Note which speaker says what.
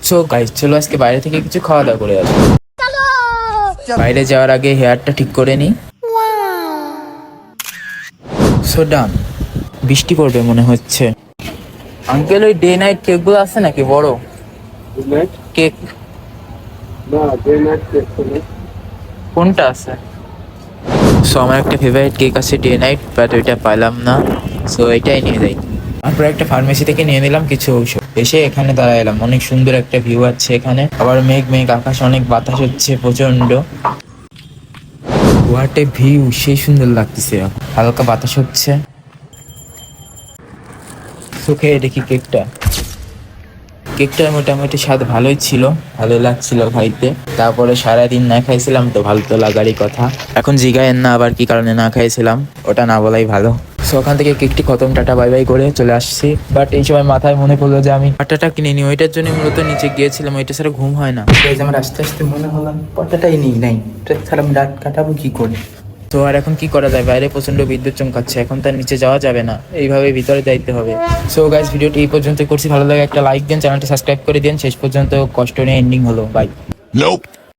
Speaker 1: So guys চলো আজকে বাইরে থেকে কিছু খাওয়া দাওয়া করে আসবো। বাইরে যাওয়ার আগে হেয়ারটা ঠিক করে নিই। সো ডান। বৃষ্টি পড়বে মনে হচ্ছে। আঙ্কেল ওই ডে নাইট কেকগুলো আছে নাকি বড় কেক? কোনটা আছে? সো আমার একটা ফেভারিট কেক আছে ডে নাইট, বাট ওইটা পাইলাম না। সো এটাই নিয়ে যাই। তারপর একটা ফার্মেসি থেকে নিয়ে নিলাম কিছু ঔষধ। এসে এখানে দাঁড়াইলাম, অনেক সুন্দর একটা ভিউ আছে এখানে। আবার মেঘ মেঘ আকাশ, অনেক বাতাস হচ্ছে প্রচন্ড। হোয়াট এ ভিউ, সেই সুন্দর লাগতেছে। হালকা বাতাস হচ্ছে। তো খেয়ে দেখি কেকটা। কেকটার মোটামুটি স্বাদ ভালোই ছিল, ভালো লাগছিল খাইতে। তারপরে সারাদিন না খাইছিলাম তো ভালো তো লাগারই কথা। এখন জিগায়েন না আবার কি কারণে না খাইছিলাম, ওটা না বলাই ভালো। সো ওখান থেকে কেকটি খতম, টাটা বাই বাই করে চলে আসছি। বাট এই সময় মাথায় মনে পড়লো যে আমি পাটাটা কিনে নিই, ওইটার জন্য মূলত নিচে গিয়েছিলাম। ওইটা ছাড়া ঘুম হয় না। আমার আস্তে আস্তে মনে হলো পাটাটাই নিই নাই, ছাড়া আমি রাত কাটাবো কি করে। তো আর এখন কি করা যায়, বাইরে প্রচন্ড বিদ্যুৎ চমকাচ্ছে, এখন তার নিচে যাওয়া যাবে না, এইভাবে ভিতরে যাইতে হবে। সো গাইস ভিডিওটি এই পর্যন্ত করছি, ভালো লাগে একটা লাইক দিন, চ্যানেলটি সাবস্ক্রাইব করে দিন। শেষ পর্যন্ত কষ্ট নিয়ে এন্ডিং হলো, বাই।